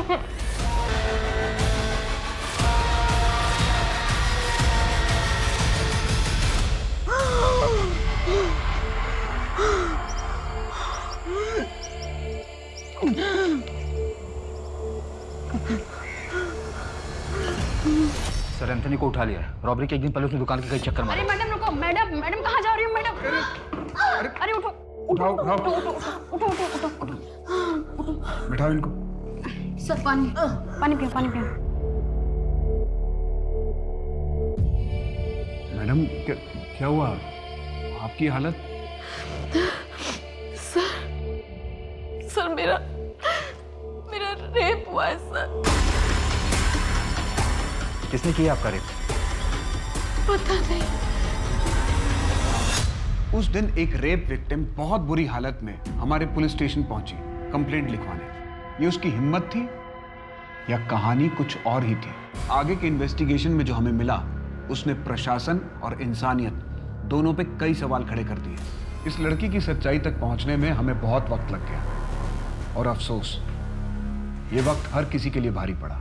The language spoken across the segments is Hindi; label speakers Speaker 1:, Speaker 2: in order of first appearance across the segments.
Speaker 1: सर एंथनी को उठा लिया है। रॉबरी के एक दिन पहले उसने दुकान के कई चक्कर मारे।
Speaker 2: अरे मैडम रुको, मैडम मैडम कहाँ जा रही हो मैडम? अरे उठो उठो उठो उठो उठो उठो उठो।
Speaker 3: बिठाओ इनको।
Speaker 2: सर पानी पानी पियो, पानी पियो।
Speaker 3: मैडम क्या हुआ आपकी हालत?
Speaker 2: सर मेरा रेप हुआ है सर।
Speaker 1: किसने किया आपका रेप?
Speaker 2: पता नहीं।
Speaker 3: उस दिन एक रेप विक्टिम बहुत बुरी हालत में हमारे पुलिस स्टेशन पहुंची कंप्लेंट लिखवाने। ये उसकी हिम्मत थी या कहानी कुछ और ही थी? आगे के इन्वेस्टिगेशन में जो हमें मिला उसने प्रशासन और इंसानियत दोनों पे कई सवाल खड़े कर दिए। इस लड़की की सच्चाई तक पहुंचने में हमें बहुत वक्त लग गया और अफसोस ये वक्त हर किसी के लिए भारी पड़ा।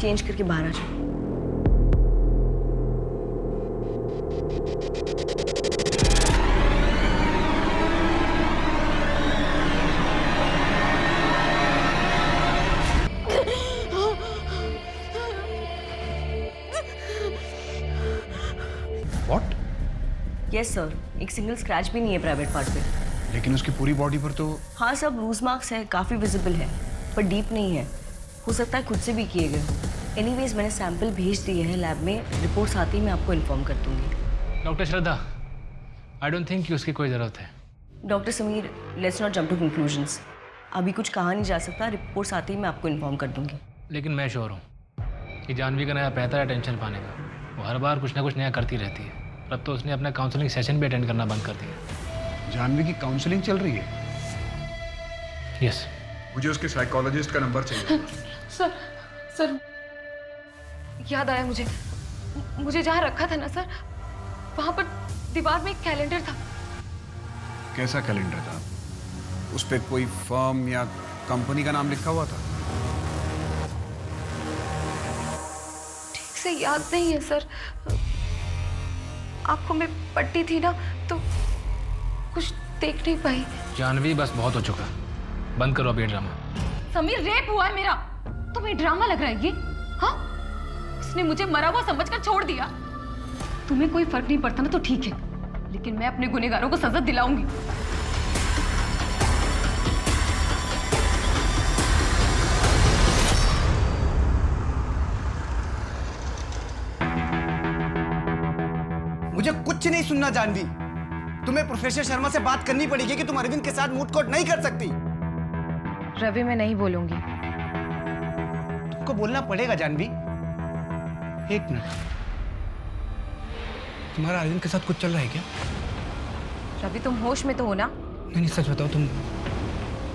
Speaker 4: चेंज करके बाहर आ जाओ।
Speaker 3: What?
Speaker 4: यस सर, एक सिंगल स्क्रैच भी नहीं है प्राइवेट पार्ट पे।
Speaker 3: लेकिन उसकी पूरी बॉडी पर तो।
Speaker 4: हाँ, सब लूज मार्क्स है, काफी विजिबल है, पर डीप नहीं है। हो सकता है खुद से भी किए गए। एनीवेज मैंने सैंपल भेज दिए हैं लैब में, रिपोर्ट्स आती ही मैं आपको इन्फॉर्म कर दूंगी।
Speaker 5: Doctor Shraddha, I don't think कि उसकी कोई ज़रूरत है।
Speaker 4: Doctor Sameer, let's not jump to conclusions. अभी कुछ कहा नहीं जा सकता, रिपोर्ट्स आती ही मैं आपको इन्फॉर्म कर दूंगी।
Speaker 5: लेकिन मैं श्योर हूँ कि जानवी का नया पैसा है टेंशन पाने का। वो हर बार कुछ ना कुछ नया करती रहती है। अब तो उसने अपना काउंसलिंग सेशन भी अटेंड करना बंद कर दिया।
Speaker 3: जानवी की काउंसलिंग चल रही है?
Speaker 5: यस।
Speaker 3: मुझे उसके साइकोलॉजिस्ट का नंबर चाहिए।
Speaker 2: सर याद आया मुझे जहाँ रखा था ना सर, वहाँ पर दीवार में एक कैलेंडर था।
Speaker 3: कैसा कैलेंडर था? उस पे कोई फर्म या कंपनी का नाम लिखा हुआ था?
Speaker 2: ठीक से याद नहीं है सर। आंखों में पट्टी थी ना तो कुछ देख नहीं पाई।
Speaker 5: जानवी बस बहुत हो चुका, बंद करो अभी ड्रामा।
Speaker 2: समीर, रेप हुआ है मेरा, तुम्हें ड्रामा लग रहा है ये? हाँ, इसने मुझे मरा हुआ समझकर छोड़ दिया। तुम्हें कोई फर्क नहीं पड़ता ना तो ठीक है, लेकिन मैं अपने गुनहगारों को सजा दिलाऊंगी।
Speaker 6: मुझे कुछ नहीं सुनना जानवी। तुम्हें प्रोफेसर शर्मा से बात करनी पड़ेगी कि तुम अरविंद के साथ मूड कोर्ट नहीं कर सकती।
Speaker 2: रवि, मैं नहीं बोलूंगी।
Speaker 6: तुमको बोलना पड़ेगा जानवी।
Speaker 3: एक मिनट, तुम्हारा अरविंद के साथ कुछ चल रहा है क्या?
Speaker 2: रवि, तुम होश में तो हो ना?
Speaker 3: नहीं सच बताओ, तुम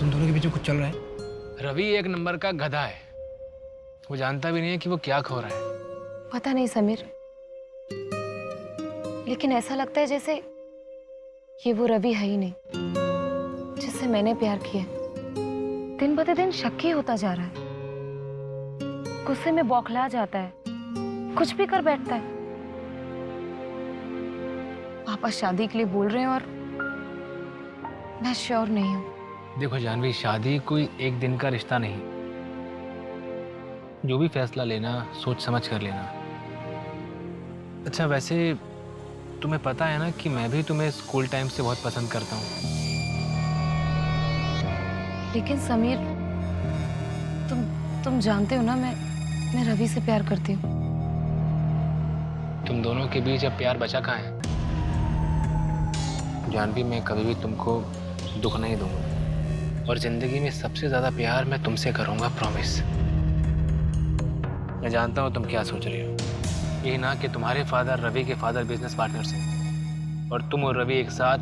Speaker 3: दोनों के बीच में कुछ चल रहा है?
Speaker 5: रवि एक नंबर का गधा है। वो जानता भी नहीं है कि वो क्या खो रहा है।
Speaker 2: पता नहीं समीर, लेकिन ऐसा लगता है जैसे ये वो रवि है ही नहीं जिससे मैंने प्यार किया। दिन ब दिन शक ही होता जा रहा है। गुस्से में बौखला जाता है, कुछ भी कर बैठता है। पापा शादी के लिए बोल रहे हैं और मैं श्योर नहीं हूँ।
Speaker 5: देखो जानवी, शादी कोई एक दिन का रिश्ता नहीं। जो भी फैसला लेना सोच समझ कर लेना। अच्छा, वैसे तुम्हें पता है ना कि मैं भी तुम्हें स्कूल टाइम से बहुत पसंद करता हूँ।
Speaker 2: लेकिन समीर, तुम जानते हो ना मैं रवि से प्यार करती हूँ।
Speaker 5: तुम दोनों के बीच अब प्यार बचा कहाँ है? जानवी, मैं कभी भी तुमको दुख नहीं दूंगा और जिंदगी में सबसे ज्यादा प्यार मैं तुमसे करूंगा, प्रॉमिस। मैं जानता हूँ तुम क्या सोच रही हो। ये ना कि तुम्हारे फादर रवि के फादर बिजनेस पार्टनर्स हैं और तुम और रवि एक साथ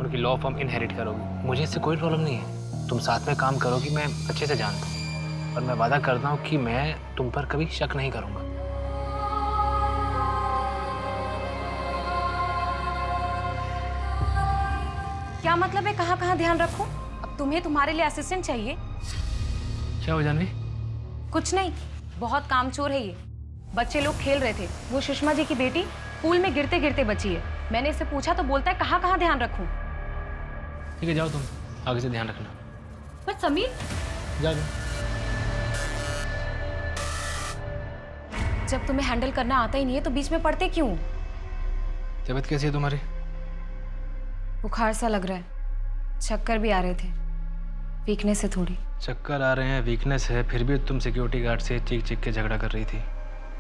Speaker 5: उनकी लॉ फर्म इनहेरिट करोगे। मुझे इससे कोई प्रॉब्लम नहीं है। तुम साथ में काम करोगी, मैं अच्छे से जानता हूँ और मैं वादा करता हूँ कि मैं तुम पर कभी शक नहीं करूँगा।
Speaker 2: क्या मतलब है कहाँ कहाँ ध्यान रखूं? अब तुम्हें तुम्हारे लिए असिस्टेंट चाहिए?
Speaker 5: क्या हो जानवी?
Speaker 2: कुछ नहीं, बहुत कामचोर है ये। बच्चे लोग खेल रहे थे, वो सुषमा जी की बेटी पूल में गिरते गिरते बची है। मैंने इससे पूछा तो बोलता है कहाँ कहाँ ध्यान रखूं।
Speaker 5: ठीक है, जाओ तुम, आगे से ध्यान रखना।
Speaker 2: पर समीर,
Speaker 5: जाओ।
Speaker 2: जब तुम्हें हैंडल करना आता ही नहीं है तो बीच में पड़ते क्यों?
Speaker 5: तबीयत कैसी है तुम्हारी?
Speaker 2: बुखार सा लग रहा है, चक्कर भी आ रहे थे, वीकनेस है थोड़ी।
Speaker 5: चक्कर आ रहे हैं, वीकनेस है, फिर भी तुम सिक्योरिटी गार्ड से चीख चीख के झगड़ा कर रही थी।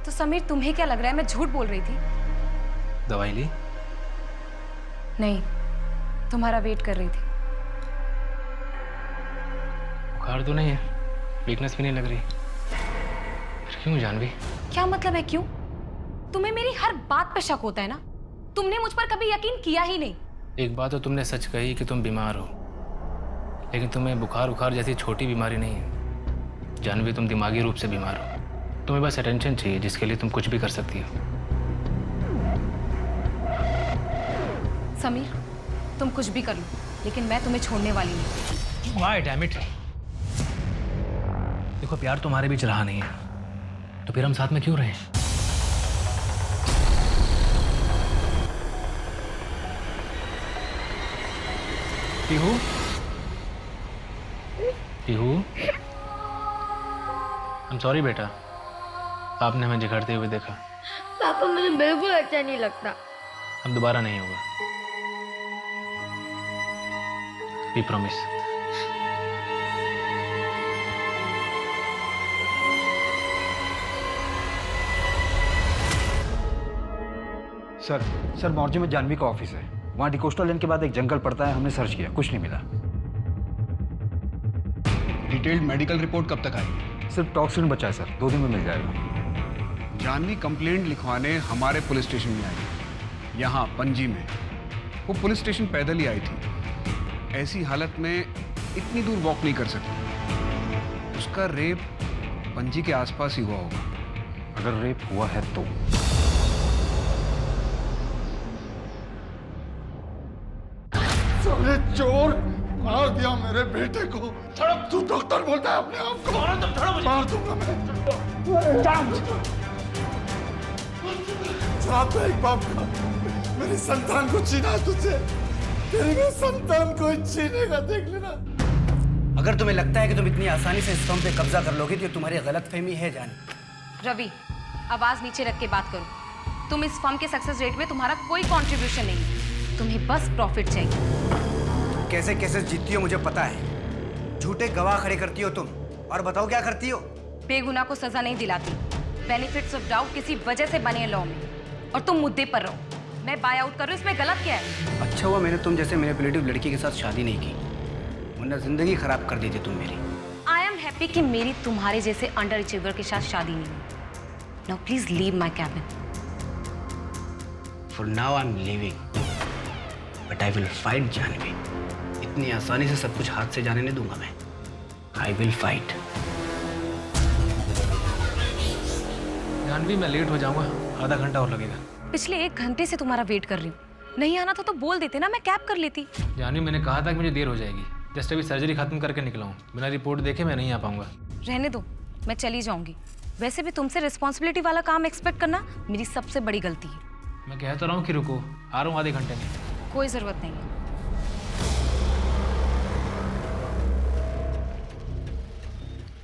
Speaker 2: तो समीर तुम्हें क्या लग रहा है मैं झूठ बोल रही थी?
Speaker 5: दवाई ली?
Speaker 2: नहीं, तुम्हारा वेट कर रही थी।
Speaker 5: बुखार तो नहीं है, वीकनेस भी नहीं लग रही, फिर क्यों जानवी?
Speaker 2: क्या मतलब है क्यों? तुम्हें मेरी हर बात पे शक होता है ना? तुमने मुझ पर कभी यकीन किया ही नहीं।
Speaker 5: एक बात तो तुमने सच कही कि तुम बीमार हो, लेकिन तुम्हें बुखार उखार जैसी छोटी बीमारी नहीं है जानवी, तुम दिमागी रूप से बीमार हो। तुम्हें बस अटेंशन चाहिए, जिसके लिए तुम कुछ भी कर सकती हो।
Speaker 2: समीर, तुम कुछ भी कर लो, लेकिन मैं तुम्हें छोड़ने वाली नहीं।
Speaker 5: Why, damn it? देखो, प्यार तुम्हारे बीच रहा नहीं है, तो फिर हम साथ में क्यों रहे? पीहू, पीहू, I'm sorry बेटा, आपने हमें झगड़ते हुए देखा।
Speaker 7: पापा मुझे बिल्कुल अच्छा नहीं लगता।
Speaker 5: अब दोबारा नहीं होगा। We promise.
Speaker 1: सर मॉर्जे में जानवी का ऑफिस है। वहाँ डिकोस्टा लेन के बाद एक जंगल पड़ता है, हमने सर्च किया, कुछ नहीं मिला।
Speaker 3: डिटेल्ड मेडिकल रिपोर्ट कब तक आएगी?
Speaker 1: सिर्फ टॉक्सिन बचा है सर, 2 दिन में मिल जाएगा।
Speaker 3: जानवी कंप्लेंट लिखवाने हमारे पुलिस स्टेशन में आई, यहाँ पणजी में। वो पुलिस स्टेशन पैदल ही आई थी, ऐसी हालत में इतनी दूर वॉक नहीं कर सकती। उसका रेप पणजी के आसपास ही हुआ होगा।
Speaker 1: अगर रेप हुआ है तो
Speaker 8: साले चोर, मार दिया मेरे बेटे को। तू डॉक्टर बोलता है अपने आप को? मार दूंगा मैं। श्राप है एक बाप का, मेरी संतान को छीना है तुझसे। तेरी भी संतान को छीनेगा, देख लेना।
Speaker 6: अगर तुम्हें लगता है कि तुम इतनी आसानी से इस फॉर्म पे कब्जा कर लोगे तो तुम्हारी गलतफहमी है जान।
Speaker 2: रवि, आवाज नीचे रख के बात करो। तुम इस फर्म के सक्सेस रेट में तुम्हारा कोई कंट्रीब्यूशन नहीं है, तुम्हें बस प्रॉफिट चाहिए।
Speaker 6: कैसे केसेस जीतती हो मुझे पता है। झूठे गवाह खड़े करती हो तुम, और बताओ क्या करती हो?
Speaker 2: बेगुनाह को सजा नहीं दिलाती। बेनिफिट्स ऑफ डाउट किसी वजह से बने लॉ में, और तुम मुद्दे पर रहो। मैं बाय आउट कर रही हूँ, इसमें गलत क्या है?
Speaker 6: अच्छा हुआ मैंने तुम जैसे मैनिपुलेटिव लड़की के साथ शादी नहीं की, वरना जिंदगी खराब कर देती तुम मेरी।
Speaker 2: आई एम हैप्पी कि मेरी तुम्हारे जैसे अंडर अचीवर के साथ शादी नहीं हुई। Now please leave my cabin.
Speaker 6: For now I am living, but I will fight Janvi. इतनी आसानी से सब कुछ हाथ से जाने नहीं दूंगा मैं। आई विल फाइट।
Speaker 5: जानवी, मैं लेट हो जाऊंगा, आधा घंटा और लगेगा।
Speaker 2: पिछले 1 घंटे से तुम्हारा वेट कर रही हूँ। नहीं आना था तो बोल देते ना, मैं कैब कर लेती।
Speaker 5: जानवी, मैंने कहा था कि मुझे देर हो जाएगी। जस्ट अभी सर्जरी खत्म करके निकला हूँ, बिना रिपोर्ट देखे मैं नहीं आ पाऊंगा।
Speaker 2: रहने दो, मैं चली जाऊंगी। वैसे भी तुमसे रिस्पॉन्सिबिलिटी वाला काम एक्सपेक्ट करना मेरी सबसे बड़ी गलती है।
Speaker 5: मैं कह तो रहा हूँ कि रुको, आ रहा हूँ आधे घंटे में।
Speaker 2: कोई जरूरत नहीं है।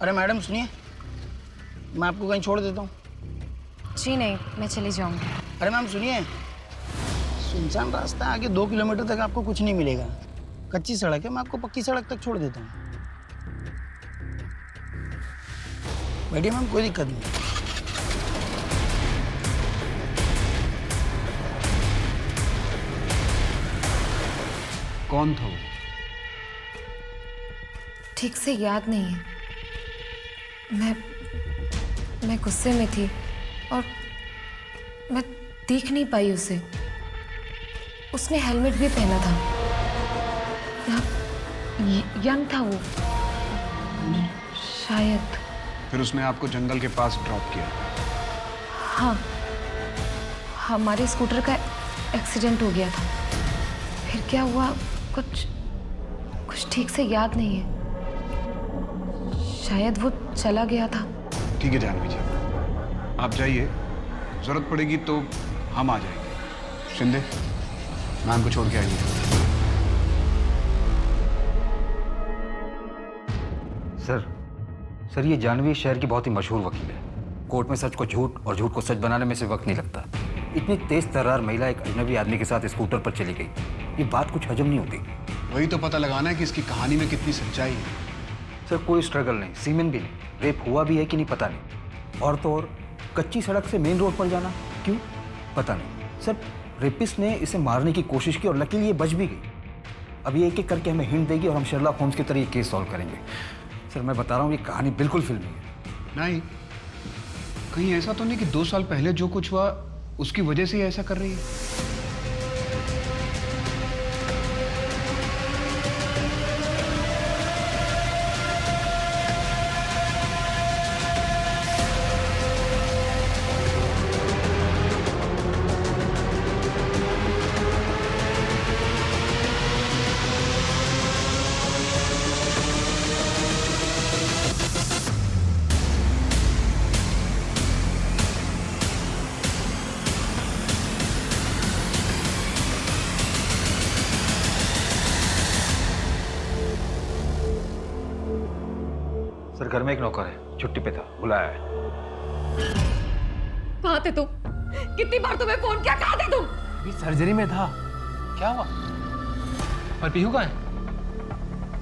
Speaker 9: अरे मैडम सुनिए, मैं आपको कहीं छोड़ देता हूँ।
Speaker 2: जी नहीं, मैं चली जाऊंगी।
Speaker 9: अरे मैम सुनिए, सुनसान रास्ता है, आगे 2 किलोमीटर तक आपको कुछ नहीं मिलेगा। कच्ची सड़क है, मैं आपको पक्की सड़क तक छोड़ देता हूँ। बैठिए मैम, कोई दिक्कत नहीं।
Speaker 3: कौन था वो?
Speaker 2: ठीक से याद नहीं है। मैं गुस्से में थी और मैं देख नहीं पाई उसे। उसने हेलमेट भी पहना था। यंग था वो शायद।
Speaker 3: फिर उसने आपको जंगल के पास ड्रॉप किया?
Speaker 2: हाँ, हमारे स्कूटर का एक्सीडेंट हो गया था। फिर क्या हुआ कुछ कुछ ठीक से याद नहीं है। शायद वो चला गया था।
Speaker 3: ठीक है जानवी जी, आप जाइए, जरूरत पड़ेगी तो हम आ जाएंगे। शिंदे, मैम को छोड़ के आइए।
Speaker 1: सर ये जानवी शहर की बहुत ही मशहूर वकील है। कोर्ट में सच को झूठ और झूठ को सच बनाने में से वक्त नहीं लगता। इतनी तेज तर्रार महिला एक अजनबी आदमी के साथ स्कूटर पर चली गई, ये बात कुछ हजम नहीं होती।
Speaker 3: वही तो पता लगाना है कि इसकी कहानी में कितनी सच्चाई है।
Speaker 1: सर कोई स्ट्रगल नहीं, सीमेन भी नहीं, रेप हुआ भी है कि नहीं पता नहीं। और तो और कच्ची सड़क से मेन रोड पर जाना क्यों पता नहीं। सर रेपिस्ट ने इसे मारने की कोशिश की और लकीली ये बच भी गई। अब ये एक एक करके हमें हिंट देगी और हम शर्लॉक होम्स की तरह ये केस सॉल्व करेंगे। सर मैं बता रहा हूँ ये कहानी बिल्कुल फिल्मी है।
Speaker 3: नहीं, कहीं ऐसा तो नहीं कि 2 साल पहले जो कुछ हुआ उसकी वजह से ही ऐसा कर रही है?
Speaker 1: सर घर में एक नौकर है, छुट्टी पे था, बुलाया है।
Speaker 7: कहाँ थे तुम? कितनी बार तुम्हें फोन किया, कहाँ थे तुम?
Speaker 5: अभी सर्जरी में था। क्या हुआ? और पीहू कहाँ है?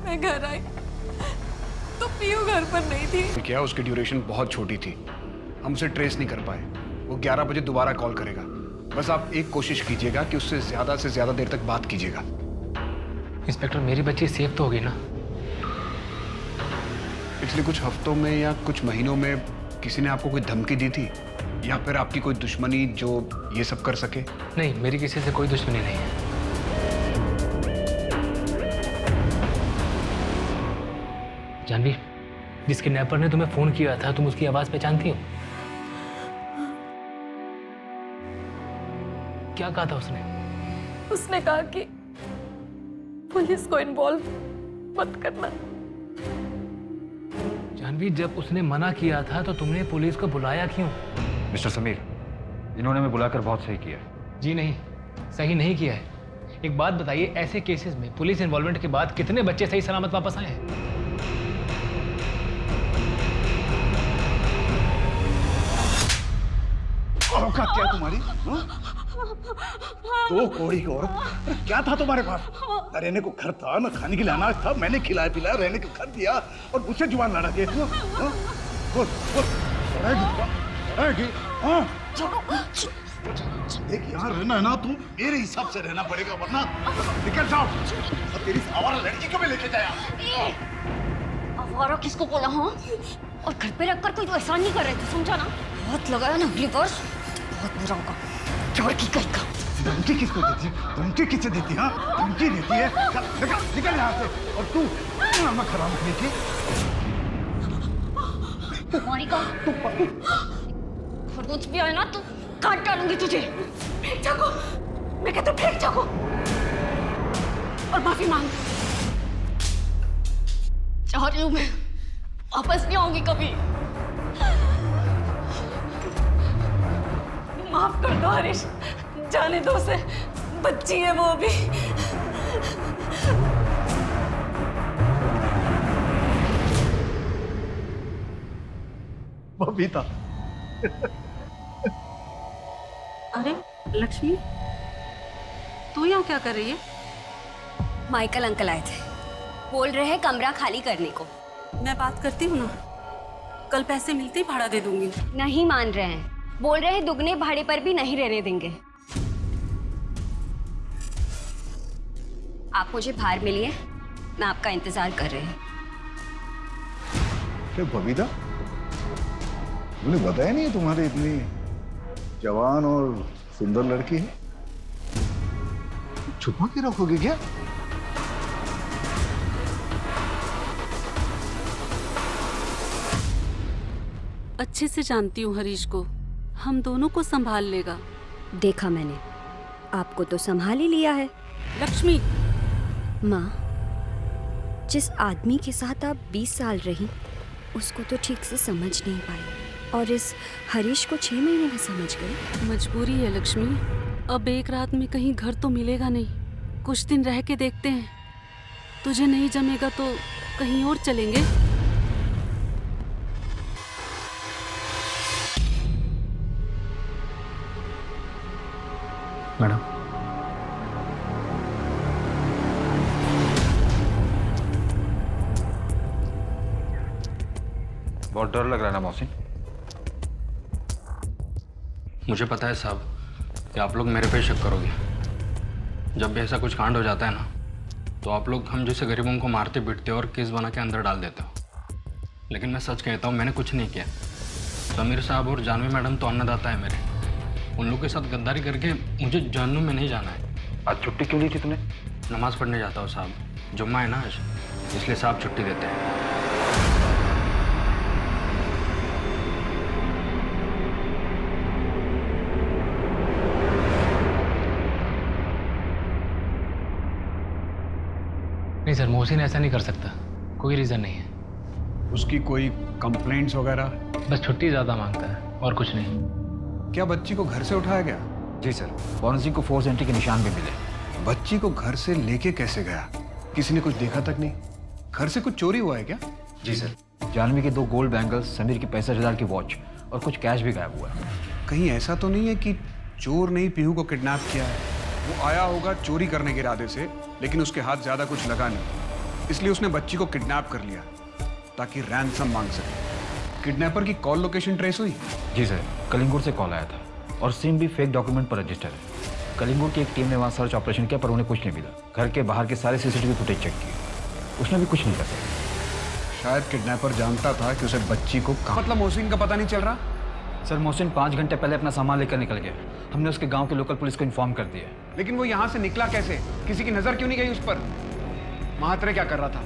Speaker 7: मैं घर आई तो पीहू घर पर नहीं थी।
Speaker 3: क्या उसकी ड्यूरेशन बहुत छोटी थी, हम उसे ट्रेस नहीं कर पाए। वो 11 बजे दोबारा कॉल करेगा। बस आप एक कोशिश कीजिएगा कि उससे ज्यादा देर तक बात कीजिएगा।
Speaker 5: इंस्पेक्टर मेरी बच्ची सेफ तो होगी ना?
Speaker 3: पिछले कुछ हफ्तों में या कुछ महीनों में किसी ने आपको कोई धमकी दी थी या फिर आपकी कोई दुश्मनी जो ये सब कर सके?
Speaker 5: नहीं, मेरी किसी से कोई दुश्मनी नहीं है। जानवी, जिस किडनैपर ने तुम्हें फोन किया था, तुम उसकी आवाज पहचानती हो? क्या कहा था उसने?
Speaker 7: उसने कहा कि पुलिस को इन्वॉल्व मत करना।
Speaker 5: जानवी, जब उसने मना किया था तो तुमने पुलिस को बुलाया क्यों?
Speaker 1: मिस्टर समीर, इन्होंने हमें बुलाकर बहुत सही किया।
Speaker 5: जी नहीं, सही नहीं किया है। एक बात बताइए, ऐसे केसेस में पुलिस इन्वॉल्वमेंट के बाद कितने बच्चे सही सलामत वापस आए हैं?
Speaker 8: औकात क्या है तुम्हारी? 2 कौड़ी की औरत, क्या था तुम्हारे पास? न रहने को घर था, न खाने के लिए अनाज था। मैंने खिलाया पिलाया, रहने को घर दिया और मुझसे जुबान लड़ा के। देख यहाँ रहना है ना, तू मेरे हिसाब से रहना पड़ेगा, वरना निकल जाओ। और तेरी आवारा लड़की को भी लेके जाया।
Speaker 7: आवारा किसको बोला? हाँ, और घर पे रखकर कोई एहसान नहीं कर रहे थे, समझा ना? हाथ लगाया ना अगली बार बहुत बुरा होगा। चोर की कहीं का
Speaker 8: धमकी किसको देती है? धमकी किसे देती है? धमकी देती है? निकल यहाँ से। और तू नमक खराब की
Speaker 7: तुम्हारी का खरगोश भी आए ना तो काट डालूंगी तुझे। फेंक जाको, मैं कहता फेंक जाको और माफी मांग। चाह रही हूँ मैं, वापस नहीं आऊंगी कभी। माफ कर दो हरीश, जाने दो उसे, बच्ची है वो अभी।
Speaker 8: बबीता।
Speaker 10: अरे लक्ष्मी, तू यहाँ क्या कर रही है?
Speaker 4: माइकल अंकल आए थे, बोल रहे हैं कमरा खाली करने को।
Speaker 10: मैं बात करती हूँ ना, कल पैसे मिलते ही भाड़ा दे दूंगी।
Speaker 4: नहीं मान रहे हैं, बोल रहे हैं दुगने भाड़े पर भी नहीं रहने देंगे। आप मुझे बाहर मिलिए, मैं आपका इंतजार कर रही हूँ।
Speaker 8: क्या बबीता, मुझे बताया नहीं तुम्हारी इतनी जवान और सुंदर लड़की है? छुपा के रखोगे क्या?
Speaker 10: अच्छे से जानती हूँ हरीश को, हम दोनों को संभाल लेगा।
Speaker 4: देखा मैंने, आपको तो संभाल ही लिया है।
Speaker 10: लक्ष्मी,
Speaker 4: माँ,
Speaker 7: जिस आदमी के साथ आप 20 साल रही उसको तो ठीक से समझ नहीं पाई और इस हरीश को 6 महीने में समझ गई।
Speaker 10: मजबूरी है लक्ष्मी, अब एक रात में कहीं घर तो मिलेगा नहीं, कुछ दिन रह के देखते हैं। तुझे नहीं जमेगा तो कहीं और चलेंगे।
Speaker 5: मैडम,
Speaker 1: बहुत डर लग रहा है ना मोहसिन?
Speaker 6: मुझे पता है साहब कि आप लोग मेरे पे शक करोगे। जब भी ऐसा कुछ कांड हो जाता है ना, तो आप लोग हम जैसे गरीबों को मारते पीटते और केस बना के अंदर डाल देते हो। लेकिन मैं सच कहता हूँ, मैंने कुछ नहीं किया। समीर साहब और जानवी मैडम तो अन्नदाता है मेरे। उन लोगों के साथ गद्दारी करके मुझे जहन्नुम में नहीं जाना है।
Speaker 1: आज छुट्टी क्यों ली थी तूने?
Speaker 6: नमाज पढ़ने जाता हूँ साहब, जुम्मा है ना आज, इसलिए साहब छुट्टी देते हैं।
Speaker 5: नहीं सर, मोहसिन ऐसा नहीं कर सकता, कोई रीज़न नहीं है।
Speaker 3: उसकी कोई कंप्लेंट्स वगैरह?
Speaker 5: बस छुट्टी ज़्यादा मांगता है और कुछ नहीं।
Speaker 3: क्या बच्ची को घर से उठाया गया?
Speaker 1: जी सर, फॉरेंसिक को फोर्स एंट्री के निशान भी मिले।
Speaker 3: बच्ची को घर से लेके कैसे गया? किसी ने कुछ देखा तक नहीं? घर से कुछ चोरी हुआ है क्या?
Speaker 1: जी सर, जानवी के 2 गोल्ड बैंगल्स, समीर की 65,000 की वॉच और कुछ कैश भी गायब हुआ है।
Speaker 3: कहीं ऐसा तो नहीं है कि चोर ने ही पीहू को किडनैप किया है? वो आया होगा चोरी करने के इरादे से, लेकिन उसके हाथ ज्यादा कुछ लगा नहीं, इसलिए उसने बच्ची को किडनैप कर लिया ताकि रैंसम मांग सके। किडनैपर की कॉल लोकेशन ट्रेस हुई?
Speaker 1: जी सर, कलिंगुर से कॉल आया था और सिम भी फेक डॉक्यूमेंट पर रजिस्टर है। कलिंगुर की एक टीम ने वहाँ सर्च ऑपरेशन किया पर उन्हें कुछ नहीं मिला। घर के बाहर के सारे सीसीटीवी फुटेज चेक किए, उसने भी कुछ नहीं कर सका।
Speaker 3: शायद किडनैपर जानता था कि उसे बच्ची को कहाँ, मतलब मोहसिन का पता नहीं चल रहा?
Speaker 1: सर, मोहसिन 5 घंटे पहले अपना सामान लेकर निकल गया। हमने उसके गांव के लोकल पुलिस को इन्फॉर्म कर दिया।
Speaker 3: लेकिन वो यहाँ से निकला कैसे? किसी की नजर क्यों नहीं गई उस पर? महात्रे क्या कर रहा था?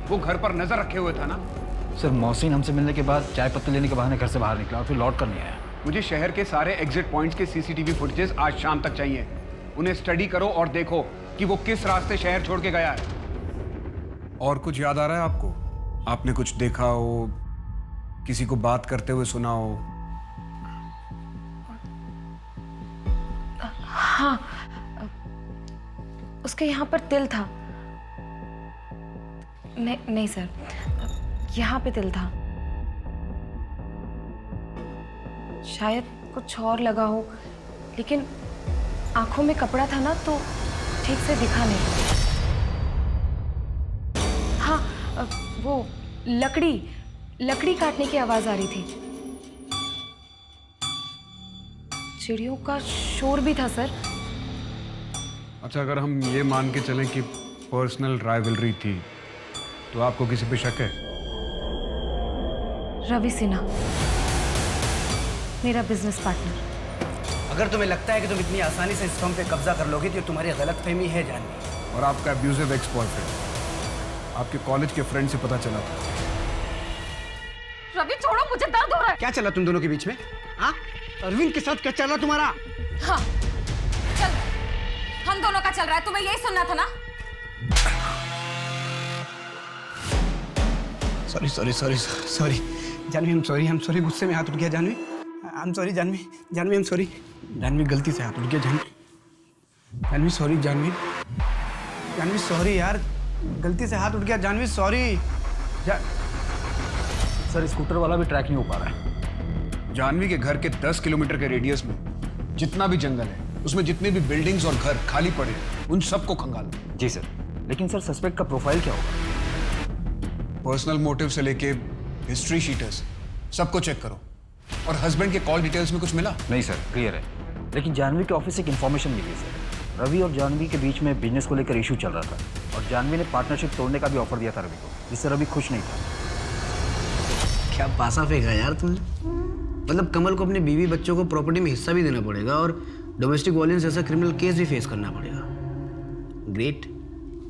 Speaker 3: वो घर पर नजर रखे हुए था ना?
Speaker 1: सर, मोहसिन हमसे मिलने के बाद चाय पत्ती लेने के बहाने घर से बाहर निकला और फिर लौट कर नहीं आया।
Speaker 3: मुझे शहर के सारे एग्जिट पॉइंट्स के सीसीटीवी फुटेजेस आज शाम तक चाहिए। उन्हें स्टडी करो और देखो कि वो किस रास्ते शहर छोड़ के गया है। और कुछ याद आ रहा है आपको? आपने कुछ देखा हो, किसी को बात करते हुए सुना हो?
Speaker 2: हाँ, उसके यहाँ पर तिल था। नहीं सर, यहाँ पे तिल था। शायद कुछ और लगा हो, लेकिन आंखों में कपड़ा था ना तो ठीक से दिखा नहीं। हाँ, वो लकड़ी काटने की आवाज आ रही थी। चिड़ियों का शोर भी था सर।
Speaker 3: अच्छा, अगर हम ये मान के चलें कि पर्सनल राइवलरी थी, तो आपको किसी पे शक है?
Speaker 2: रवि सिन्हा, मेरा बिजनेस पार्टनर।
Speaker 6: अगर तुम्हें लगता है कि तुम इतनी आसानी से इस फर्म पे कब्जा कर लोगे तो तुम्हारी गलतफहमी है जानवी।
Speaker 3: और आपका अब्यूजिव एक्स बॉयफ्रेंड आपके कॉलेज के फ्रेंड से पता चला था।
Speaker 7: रवि छोड़ो, मुझे दर्द हो रहा है।
Speaker 9: क्या चला तुम दोनों के बीच में? हाँ, अरविंद के साथ क्या चल रहा तुम्हारा?
Speaker 7: हाँ, चल रहा है। हम दोनों का चल रहा है, तुम्हें यही सुनना था ना?
Speaker 9: सॉरी जानवी, हम सॉरी। गुस्से में हाथ उठ गया Janvi. I'm sorry Janvi, I'm sorry। Janvi गलती से हाथ उठ गया जानवी सॉरी यार, गलती से हाथ उठ गया जानवी, सॉरी।
Speaker 1: सर, स्कूटर वाला भी ट्रैक नहीं हो पा रहा है।
Speaker 3: जानवी के घर के 10 किलोमीटर के रेडियस में जितना भी जंगल है, उसमें जितने भी बिल्डिंग्स और घर खाली पड़े हैं, उन सबको खंगालो।
Speaker 1: जी सर, लेकिन सर सस्पेक्ट का प्रोफाइल क्या होगा?
Speaker 3: पर्सनल मोटिव से लेके हिस्ट्री शीटर्स सबको चेक करो। और हस्बैंड के कॉल डिटेल्स में कुछ मिला?
Speaker 1: नहीं सर, क्लियर है। लेकिन जानवी के ऑफिस से एक इन्फॉर्मेशन मिली है सर। रवि और जानवी के बीच में बिजनेस को लेकर इशू चल रहा था और जानवी ने पार्टनरशिप तोड़ने का भी ऑफर दिया था रवि को, जिससे रवि खुश नहीं था।
Speaker 6: क्या पासा फेंका यार तुमने? मतलब कमल को अपने बीवी बच्चों को प्रॉपर्टी में हिस्सा भी देना पड़ेगा और डोमेस्टिक वायलेंस जैसा क्रिमिनल केस भी फेस करना पड़ेगा। Great.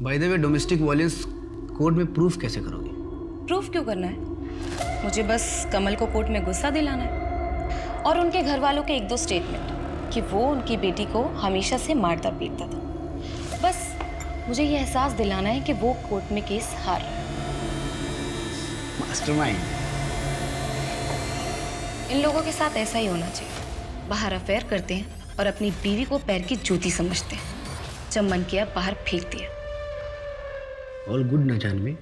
Speaker 6: By the way, domestic violence court में प्रूफ कैसे करोगे?
Speaker 4: प्रूफ क्यों करना है? मुझे बस कमल को कोर्ट में गुस्सा दिलाना है और उनके घर वालों के 1-2 स्टेटमेंट कि वो उनकी बेटी को हमेशा से मारता पीटता था। बस मुझे ये एहसास दिलाना है कि वो कोर्ट में केस हार रहा है।
Speaker 9: मास्टरमाइंड।
Speaker 2: इन लोगों के साथ ऐसा ही होना चाहिए। बाहर अफेयर करते हैं और अपनी बीवी को पैर की जूती समझते हैं। जब मन किया बाहर फेंक दिया।
Speaker 9: ऑल गुड ना जानवी?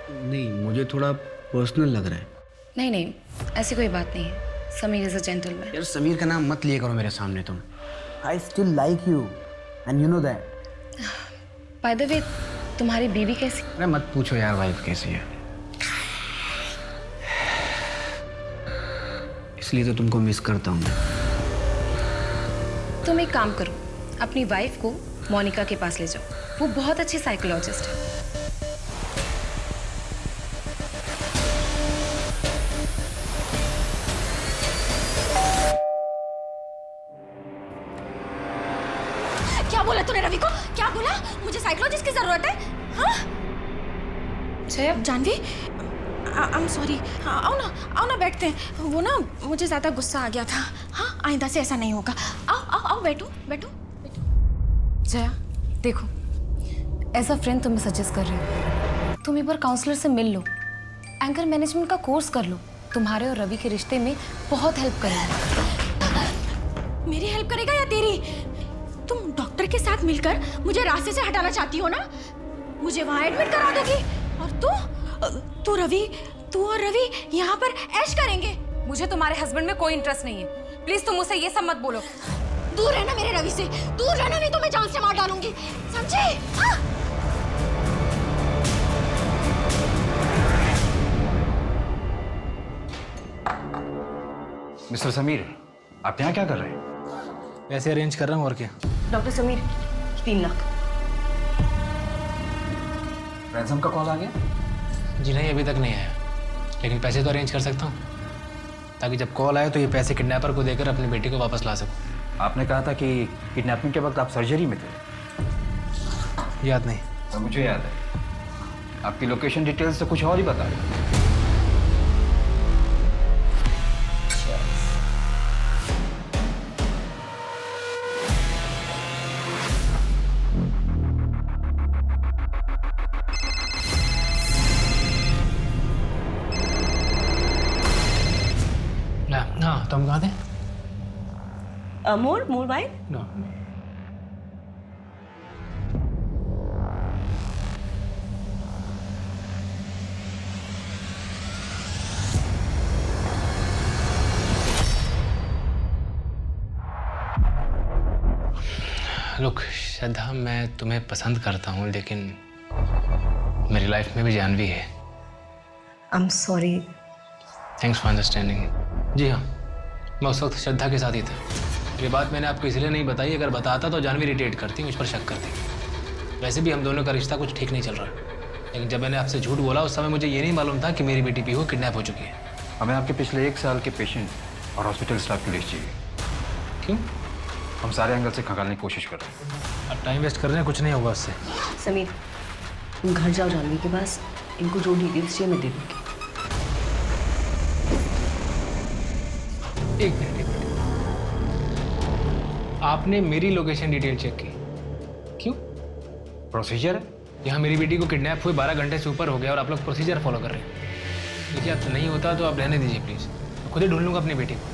Speaker 9: नहीं, मुझे थोड़ा पर्सनल लग रहा है।
Speaker 2: नहीं नहीं, ऐसी कोई बात नहीं है। Sameer is a gentleman.
Speaker 9: यार समीर का नाम मत लिए करो मेरे सामने तुम। I still like you and you know that.
Speaker 2: By the way, तुम्हारी बीवी कैसी?
Speaker 9: अरे मत पूछो यार वाइफ कैसी है, इसलिए तो तुमको मिस करता हूँ मैं।
Speaker 2: तुम एक काम करो, अपनी वाइफ को मोनिका के पास ले जाओ। वो बहुत अच्छी साइकोलॉजिस्ट है।
Speaker 7: क्या बोला तूने रवि को? क्या बोला? मुझे साइकोलॉजिस्ट की जरूरत है? हाँ?
Speaker 2: Jaya,
Speaker 7: Janvi, I am sorry. आओ ना बैठते हैं। वो ना मुझे ज्यादा गुस्सा आ गया था। हाँ, आइंदा से ऐसा नहीं होगा। आओ बैठो बैठो बैठो।
Speaker 2: जया देखो, एज अ फ्रेंड तुम्हें सजेस्ट कर रही हूँ, तुम एक बार काउंसलर से मिल लो। एंकर मैनेजमेंट का कोर्स कर लो, तुम्हारे और रवि के रिश्ते में बहुत हेल्प करेगा।
Speaker 7: मेरी हेल्प करेगा या तेरी? तुम डॉक्टर के साथ मिलकर मुझे रास्ते से हटाना चाहती हो ना? मुझे वहां एडमिट करा दोगी और तू और रवि यहाँ पर ऐश करेंगे।
Speaker 2: मुझे तुम्हारे हस्बैंड में कोई इंटरेस्ट नहीं है। प्लीज तुम मुझसे ये सब मत बोलो।
Speaker 7: दूर रहना मेरे रवि से, दूर रहना, नहीं तो मैं जान से मार डालूंगी, समझे? हाँ?
Speaker 1: मिस्टर समीर, आप यहाँ क्या कर रहे हैं?
Speaker 5: वैसे अरेंज कर रहा हूँ और क्या।
Speaker 4: डॉक्टर समीर, 3 लाख।
Speaker 1: रैंसम का कॉल आ गया?
Speaker 5: जी नहीं, अभी तक नहीं आया, लेकिन पैसे तो अरेंज कर सकता हूँ, ताकि जब कॉल आए तो ये पैसे किडनैपर को देकर अपनी बेटी को वापस ला सकूँ।
Speaker 1: आपने कहा था कि किडनैपिंग के वक्त आप सर्जरी में थे।
Speaker 5: याद नहीं?
Speaker 1: तो मुझे याद है, आपकी लोकेशन डिटेल्स से कुछ और ही बता रहे।
Speaker 5: हाँ, तो हम कहाँ थे?
Speaker 4: मोर भाई।
Speaker 5: नो। लुक श्रद्धा, मैं तुम्हें पसंद करता हूँ, लेकिन मेरी लाइफ में भी जानवी है।
Speaker 4: I am sorry.
Speaker 5: Thanks for understanding. जी हाँ, मैं उस वक्त श्रद्धा के साथ ही था। ये बात मैंने आपको इसलिए नहीं बताई, अगर बताता तो जानवी इरिटेट करती, मुझ पर शक करती। वैसे भी हम दोनों का रिश्ता कुछ ठीक नहीं चल रहा, लेकिन जब मैंने आपसे झूठ बोला उस समय मुझे ये नहीं मालूम था कि मेरी बेटी पीहू किडनैप हो चुकी है।
Speaker 1: हमें आपके पिछले 1 साल के पेशेंट और हॉस्पिटल स्टाफ की लिस्ट चाहिए।
Speaker 5: क्यों?
Speaker 1: हम सारे एंगल से खंगालने की कोशिश कर रहे हैं।
Speaker 5: अब टाइम वेस्ट कर रहे हैं, कुछ नहीं होगा उससे।
Speaker 4: समीर, तुम घर जाओ जानवी के पास, इनको जो डिटेल्स चाहिए मैं दे दूँगी।
Speaker 5: एक मिनट। आपने मेरी लोकेशन डिटेल चेक की? क्यों?
Speaker 1: प्रोसीजर है।
Speaker 5: यहाँ मेरी बेटी को किडनैप हुए 12 घंटे से ऊपर हो गया और आप लोग प्रोसीजर फॉलो कर रहे हैं। देखिए, अब नहीं होता तो आप रहने दीजिए प्लीज़, खुद ही ढूंढ लूँगा अपनी बेटी को।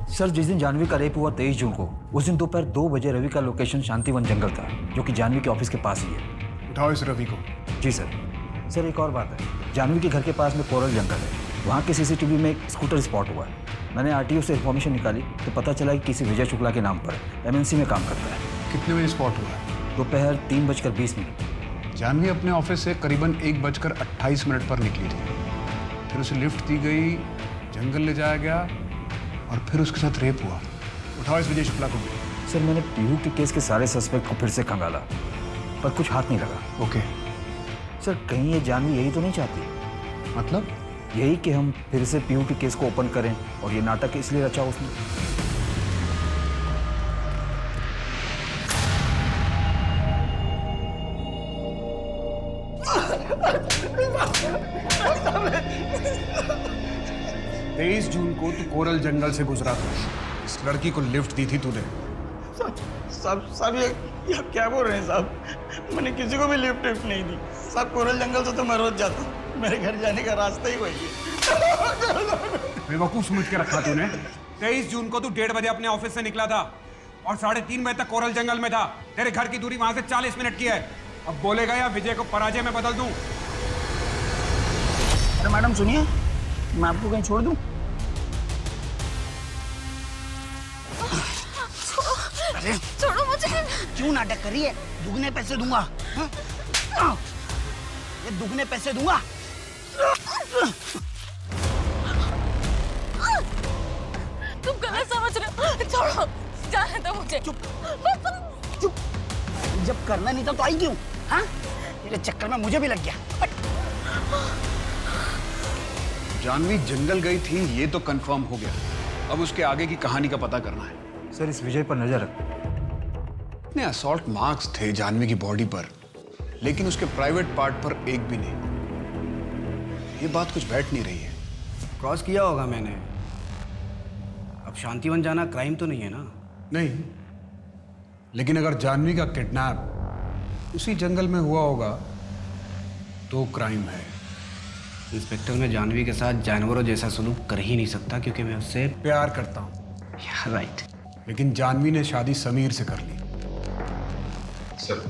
Speaker 1: सर, जिस दिन जानवी का रेप हुआ 23 जून को, उस दिन दोपहर 2 बजे रवि का लोकेशन शांतिवन जंगल था, जो कि जानवी के ऑफिस के पास ही है।
Speaker 3: उठाओ इस रवि को।
Speaker 1: जी सर। सर, एक और बात है, जानवी के घर के पास में कोरल जंगल है, वहाँ के CCTV में एक स्कूटर स्पॉट हुआ है। मैंने RTO से इन्फॉर्मेशन निकाली तो पता चला कि किसी विजय शुक्ला के नाम पर MNC में काम करता है।
Speaker 3: कितने बजे स्पॉट हुआ है?
Speaker 1: दोपहर 3:20
Speaker 3: जानवी अपने ऑफिस से करीबन 1:28 पर निकली थी। फिर उसे लिफ्ट दी गई, जंगल ले जाया गया और फिर उसके साथ रेप हुआ। उठाओ इस विजय शुक्ला को भी।
Speaker 1: सर, मैंने पीहू के केस के सारे सस्पेक्ट को फिर से खंगाला, पर कुछ हाथ नहीं लगा।
Speaker 3: ओके।
Speaker 1: सर, कहीं ये जानवी यही तो नहीं चाहती?
Speaker 3: मतलब?
Speaker 1: यही कि हम फिर से पीहू के केस को ओपन करें, और ये नाटक इसलिए रचा उसने।
Speaker 3: तेईस जून को तू कोरल जंगल से गुजरा था। इस लड़की को लिफ्ट दी थी तूने।
Speaker 9: साहब ये क्या बोल रहे हैं साहब? मैंने किसी को भी लिफ्ट नहीं दी साहब। कोरल जंगल से तो मैं रोज जाता हूँ, मेरे घर जाने का रास्ता ही वही है।
Speaker 3: बेवकूफ समझ के रखा तूने। 23 जून को तू 1:30 बजे अपने ऑफिस से निकला था और 3:30 बजे तक कोरल जंगल में था। तेरे घर की दूरी वहां से 40 मिनट की है। अब बोलेगा या विजय को पराजय में बदल दूं?
Speaker 9: अरे मैडम सुनिए, मैं आपको कहीं छोड़ दूं? अरे
Speaker 7: छोड़ो मुझे।
Speaker 9: क्यों नाटक कर रही है? दुगने पैसे दूंगा। हाँ? ये दुगने पैसे दूंगा।
Speaker 7: तुम गलत समझ रहे हो। छोड़ो, जाने दो मुझे।
Speaker 9: चुप चुप। जब करना नहीं था तो आई क्यों? हाँ? तेरे चक्कर में मुझे भी लग गया।
Speaker 3: जानवी जंगल गई थी ये तो कंफर्म हो गया। अब उसके आगे की कहानी का पता करना है।
Speaker 1: सर इस विजय पर नजर रख।
Speaker 3: इतने असॉल्ट मार्क्स थे जानवी की बॉडी पर, लेकिन उसके प्राइवेट पार्ट पर एक भी नहीं। ये बात कुछ बैठ नहीं रही है।
Speaker 9: क्रॉस किया होगा मैंने। अब शांतिवन जाना क्राइम तो नहीं है ना?
Speaker 3: नहीं, लेकिन अगर जानवी का किडनैप उसी जंगल में हुआ होगा तो क्राइम है।
Speaker 9: इंस्पेक्टर, मैं जानवी के साथ जानवरों जैसा सलूक कर ही नहीं सकता क्योंकि मैं उससे
Speaker 3: प्यार करता हूं।
Speaker 9: राइट।
Speaker 3: लेकिन जानवी ने शादी समीर से कर ली।
Speaker 6: सर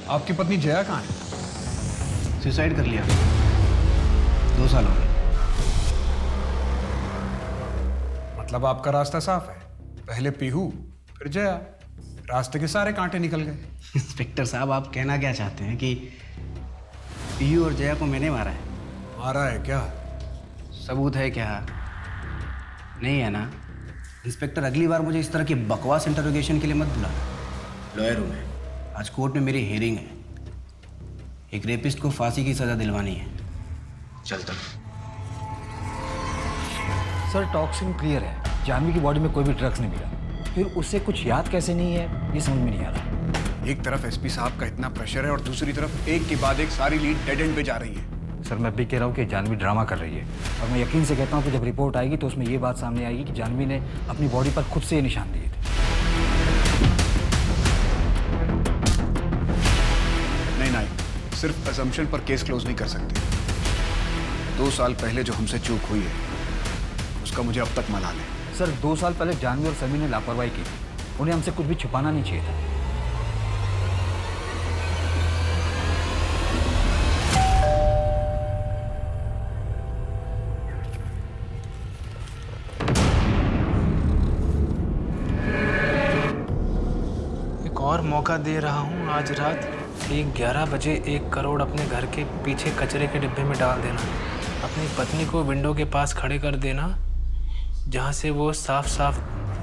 Speaker 3: आपकी पत्नी जया कहाँ है?
Speaker 9: सुसाइड कर लिया 2 साल हो गए।
Speaker 3: मतलब आपका रास्ता साफ है। पहले पीहू फिर जया, रास्ते के सारे कांटे निकल गए।
Speaker 9: इंस्पेक्टर साहब, आप कहना क्या चाहते हैं कि पीयू और जया को मैंने मारा है?
Speaker 3: मारा है क्या?
Speaker 9: सबूत है क्या? नहीं है ना? इंस्पेक्टर, अगली बार मुझे इस तरह की बकवास इंटरोगेशन के लिए मत बुलाना। लॉयर हूँ मैं, आज कोर्ट में मेरी हियरिंग है। एक रेपिस्ट को फांसी की सजा दिलवानी है। चलता।
Speaker 1: सर टॉक्सिन क्लियर है, जानवी की बॉडी में कोई भी ड्रग्स नहीं मिला, फिर उससे कुछ याद कैसे नहीं है ये समझ में नहीं आ रहा।
Speaker 3: एक तरफ एसपी साहब का इतना प्रेशर है और दूसरी तरफ एक के बाद एक सारी लीड डेड एंड पे जा रही है।
Speaker 1: सर मैं भी कह रहा हूँ कि जानवी ड्रामा कर रही है, और मैं यकीन से कहता हूँ कि जब रिपोर्ट आएगी तो उसमें ये बात सामने आएगी कि जानवी ने अपनी बॉडी पर खुद से ये निशान दिए थे।
Speaker 3: नहीं, सिर्फ असम्पशन पर केस क्लोज नहीं कर सकते। 2 साल पहले जो हमसे चूक हुई है उसका मुझे अब तक मलाल है।
Speaker 1: सर 2 साल पहले जानवी और समीर ने लापरवाही की, उन्हें हमसे कुछ भी छुपाना नहीं चाहिए था।
Speaker 5: और मौका दे रहा हूँ आज रात ठीक 11 बजे 1 करोड़ अपने घर के पीछे कचरे के डिब्बे में डाल देना। अपनी पत्नी को विंडो के पास खड़े कर देना जहाँ से वो साफ साफ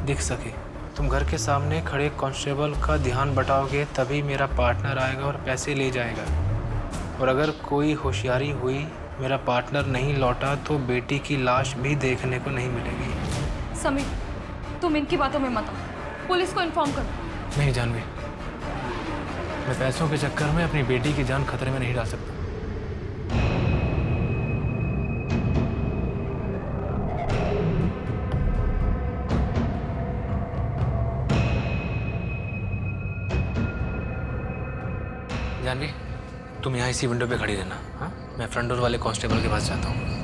Speaker 5: दिख सके। तुम घर के सामने खड़े कांस्टेबल का ध्यान बटाओगे तभी मेरा पार्टनर आएगा और पैसे ले जाएगा। और अगर कोई होशियारी हुई, मेरा पार्टनर नहीं लौटा तो बेटी की लाश भी देखने को नहीं मिलेगी।
Speaker 7: समीर, तुम इनकी बातों में मत आओ, पुलिस को इन्फॉर्म करो।
Speaker 5: नहीं जानवी, मैं पैसों के चक्कर में अपनी बेटी की जान खतरे में नहीं डाल सकता। जानवी, तुम यहाँ इसी विंडो पे खड़ी रहना। हाँ, मैं फ्रंट डोर वाले कांस्टेबल के पास जाता हूँ।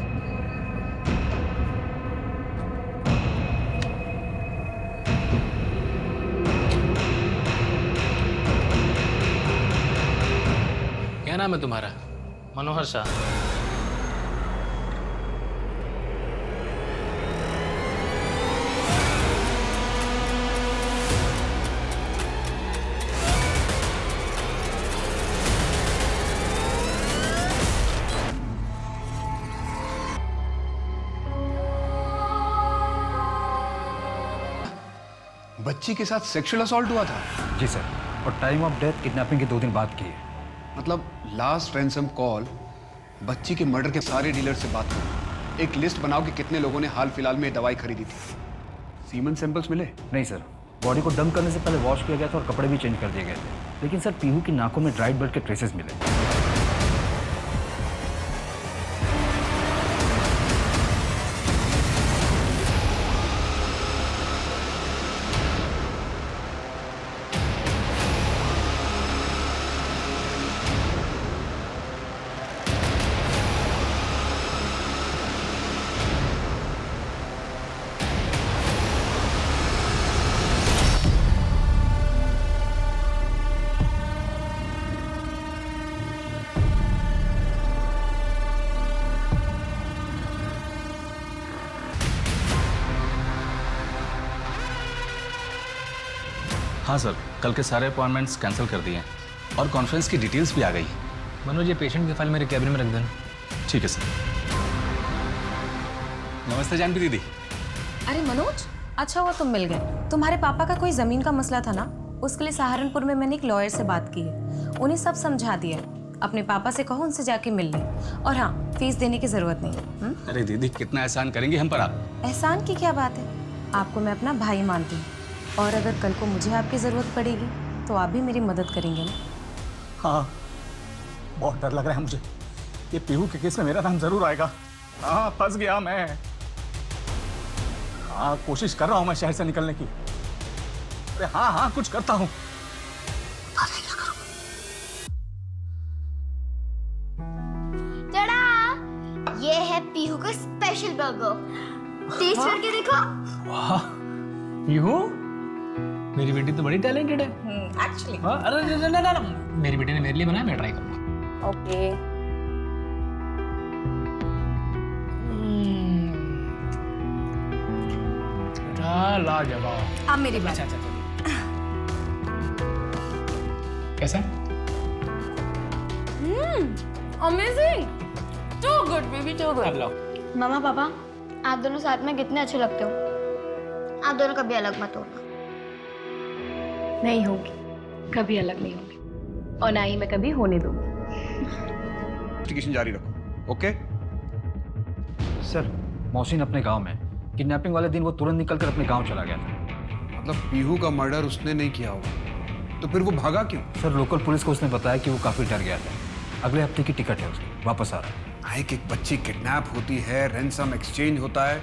Speaker 5: क्या नाम है तुम्हारा? मनोहर शाह।
Speaker 3: बच्ची के साथ सेक्सुअल असॉल्ट हुआ था?
Speaker 1: जी सर, और टाइम ऑफ डेथ किडनैपिंग के 2 दिन बाद की है।
Speaker 3: मतलब लास्ट रैंसम कॉल बच्ची के मर्डर के सारे डीलर से बात करो। एक लिस्ट बनाओ कि कितने लोगों ने हाल फिलहाल में दवाई खरीदी थी। सीमन सैंपल्स मिले?
Speaker 1: नहीं सर, बॉडी को डंप करने से पहले वॉश किया गया था और कपड़े भी चेंज कर दिए गए थे। लेकिन सर पीहू की नाकों में ड्राइड ब्लड के ट्रेसेस मिले।
Speaker 11: हाँ सर, कल के सारे अपॉइंटमेंट्स कैंसिल कर दिए हैं और कॉन्फ्रेंस की डिटेल्स भी आ गई।
Speaker 5: मनोज, ये पेशेंट की फाइल मेरे कैबिन में रख देना।
Speaker 11: ठीक है सर। नमस्ते जानवी दीदी।
Speaker 12: अरे मनोज, अच्छा हुआ तुम मिल गए। तुम्हारे पापा का कोई जमीन का मसला था ना, उसके लिए सहारनपुर में मैंने एक लॉयर से बात की है। उन्हें सब समझा दिया है। अपने पापा से कहो उनसे जाके मिल लें। और हाँ, फीस देने की जरूरत नहीं है।
Speaker 11: अरे दीदी, कितना एहसान करेंगे हम पर आप।
Speaker 12: एहसान की क्या बात है, आपको मैं अपना भाई मानती हूँ और अगर कल को मुझे आपकी ज़रूरत पड़ेगी तो आप भी मेरी मदद करेंगे ना।
Speaker 8: हाँ, बहुत डर लग रहा है मुझे। ये पीहू के केस में मेरा नाम जरूर आएगा। हाँ, फंस गया मैं। हाँ, कोशिश कर रहा हूँ मैं शहर से निकलने की। अरे हाँ, कुछ करता हूँ।
Speaker 7: ये है पीहू का स्पेशल बर्गर। टेस्ट करके देखो।
Speaker 5: वाह, पीहू, मेरी बेटी तो बड़ी टैलेंटेड है।
Speaker 12: एक्चुअली।
Speaker 5: अरे ना, मेरी बेटी ने मेरे लिए बनाया, मैं ट्राई करूंगा।
Speaker 12: ओके।
Speaker 5: लाजवाब।
Speaker 12: अब मेरी बात।
Speaker 5: अच्छा। कैसा?
Speaker 2: Amazing, too good baby, too good.
Speaker 5: अब लाओ।
Speaker 7: मामा पापा, आप दोनों साथ में कितने अच्छे लगते हो। आप दोनों कभी अलग मत होना।
Speaker 2: नहीं होगी, कभी अलग नहीं होगी और ना ही मैं कभी होने दूंगी।
Speaker 3: इन्वेस्टिगेशन जारी रखो। ओके?
Speaker 1: सर, मोहसिन अपने गांव में किडनैपिंग वाले दिन वो तुरंत निकलकर अपने गांव चला गया था।
Speaker 3: मतलब पीहू का मर्डर उसने नहीं किया होगा, तो फिर वो भागा क्यों?
Speaker 1: सर, लोकल पुलिस को उसने बताया कि वो काफी डर गया था। अगले हफ्ते की टिकट है उसकी, वापस आ रहा है।
Speaker 3: एक बच्ची किडनैप होती है, रैंसम एक्सचेंज होता है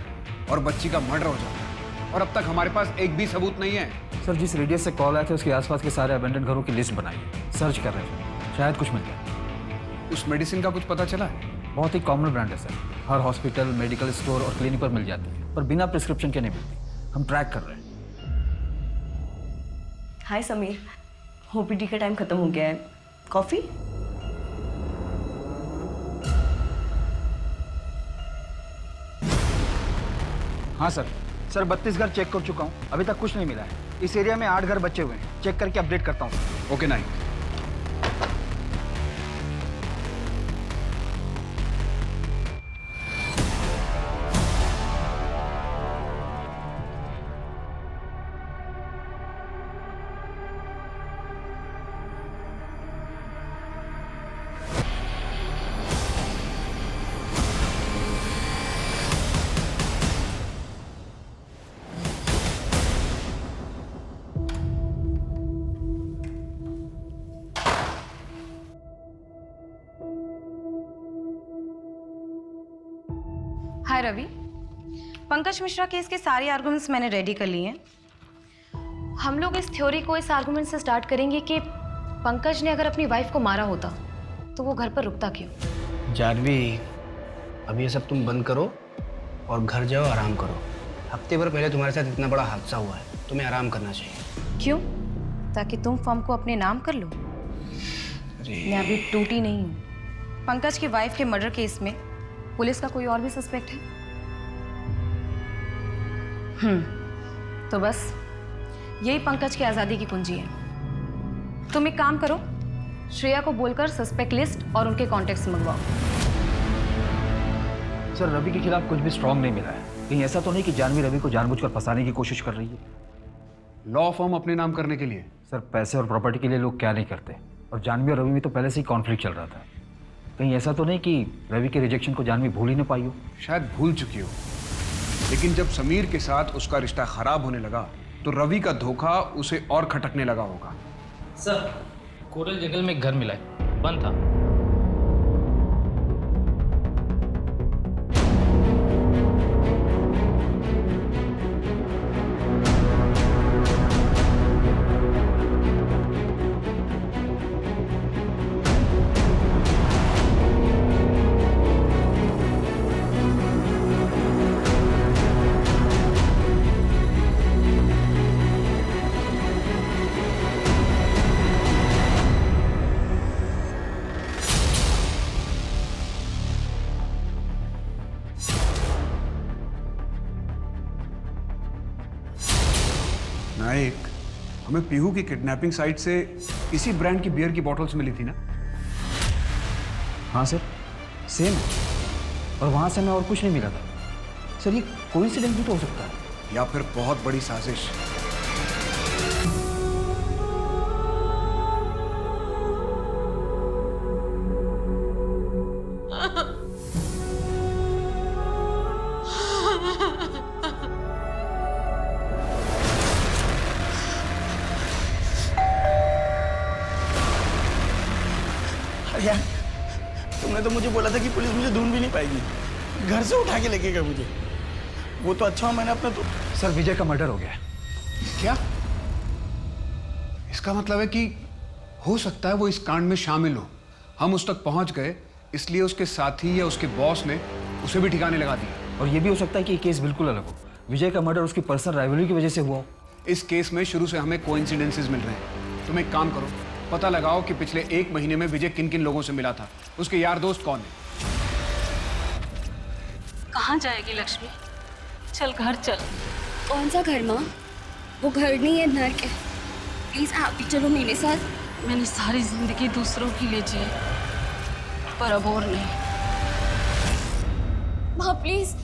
Speaker 3: और बच्ची का मर्डर हो जाता है, और अब तक हमारे पास एक भी सबूत नहीं है।
Speaker 1: सर, जिस रेडियस से कॉल आए थे उसके आसपास के सारे अबेंडन घरों की लिस्ट बनाई है। सर्च कर रहे थे, शायद कुछ मिल जाए।
Speaker 3: उस मेडिसिन का कुछ पता चला है?
Speaker 1: बहुत ही कॉमन ब्रांड है सर, हर हॉस्पिटल, मेडिकल स्टोर और क्लिनिक पर मिल जाती है, पर बिना प्रिस्क्रिप्शन के नहीं मिलती। हम ट्रैक कर रहे हैं।
Speaker 4: हाय समीर, ओपीडी का टाइम खत्म हो गया है। कॉफी?
Speaker 1: हाँ सर, 32 घर चेक कर चुका हूँ, अभी तक कुछ नहीं मिला है। इस एरिया में 8 घर बचे हुए हैं, चेक करके अपडेट करता हूँ।
Speaker 3: Okay nine.
Speaker 12: Hi Ravi, Pankaj Mishra case के सारे आर्गुमेंट्स मैंने रेडी कर लिए हैं।
Speaker 2: हम लोग इस थ्योरी को इस आर्गुमेंट से स्टार्ट करेंगे कि पंकज ने अगर अपनी वाइफ को मारा होता तो वो घर पर रुकता क्यों।
Speaker 9: जानवी, अब ये सब तुम बंद करो और घर जाओ, आराम करो। हफ्ते भर पहले तुम्हारे साथ इतना बड़ा हादसा हुआ है, तुम्हें आराम करना चाहिए।
Speaker 12: क्यों? ताकि तुम फॉर्म को अपने नाम कर लो। मैं अभी टूटी नहीं हूँ। पंकज की वाइफ के मर्डर केस में पुलिस का कोई और भी सस्पेक्ट है? तो बस यही पंकज की आज़ादी की कुंजी है। तुम एक काम करो, श्रेया को बोलकर सस्पेक्ट लिस्ट और उनके कॉन्टेक्ट्स मंगवाओ।
Speaker 1: सर, रवि के खिलाफ कुछ भी स्ट्रांग नहीं मिला है। कहीं ऐसा तो नहीं कि जानवी रवि को जानबूझकर फंसाने की कोशिश कर रही है?
Speaker 3: लॉ फर्म अपने नाम करने के लिए?
Speaker 1: सर, पैसे और प्रॉपर्टी के लिए लोग क्या नहीं करते, और जानवी और रवि में तो पहले से ही कॉन्फ्लिक्ट चल रहा था। कहीं ऐसा तो नहीं कि रवि के रिजेक्शन को जानवी भूल ही ना पाई हो?
Speaker 3: शायद भूल चुकी हो, लेकिन जब समीर के साथ उसका रिश्ता खराब होने लगा तो रवि का धोखा उसे और खटकने लगा होगा।
Speaker 13: सर,
Speaker 5: कोरल जंगल में एक घर मिला है, बंद था।
Speaker 3: नायक, हमें पीहू की किडनैपिंग साइट से इसी ब्रांड की बियर की बॉटल्स मिली थी ना?
Speaker 1: हाँ सर, सेम है। और वहाँ से हमें और कुछ नहीं मिला था। सर ये कोइंसिडेंस भी तो हो सकता है,
Speaker 3: या फिर बहुत बड़ी साजिश।
Speaker 9: यार, तुमने तो मुझे बोला था कि पुलिस मुझे ढूंढ भी नहीं पाएगी, घर से उठा के लेके गए मुझे। वो तो अच्छा, मैंने अपना तो।
Speaker 1: सर विजय का मर्डर हो गया है।
Speaker 3: क्या? इसका मतलब है कि हो सकता है वो इस कांड में शामिल हो। हम उस तक पहुंच गए, इसलिए उसके साथी या उसके बॉस ने उसे भी ठिकाने लगा दिया।
Speaker 1: और ये भी हो सकता है कि ये केस बिल्कुल अलग हो। विजय का मर्डर उसकी पर्सनल राइवलरी की वजह से हुआ हो।
Speaker 3: इस केस में शुरू से हमें कोइंसिडेंसेस मिल रहे हैं। तुम एक काम करो, पता लगाओ कि पिछले 1 महीने में विजय किन किन लोगों से मिला था, उसके यार दोस्त कौन है।
Speaker 10: कहाँ जाएगी लक्ष्मी? चल घर चल।
Speaker 7: कौन सा घर माँ? वो घर नहीं है, नर्क है। प्लीज आप भी चलो मेरे साथ।
Speaker 10: मैंने सारी जिंदगी दूसरों की लिए जी, पर अब और नहीं।
Speaker 7: माँ प्लीज,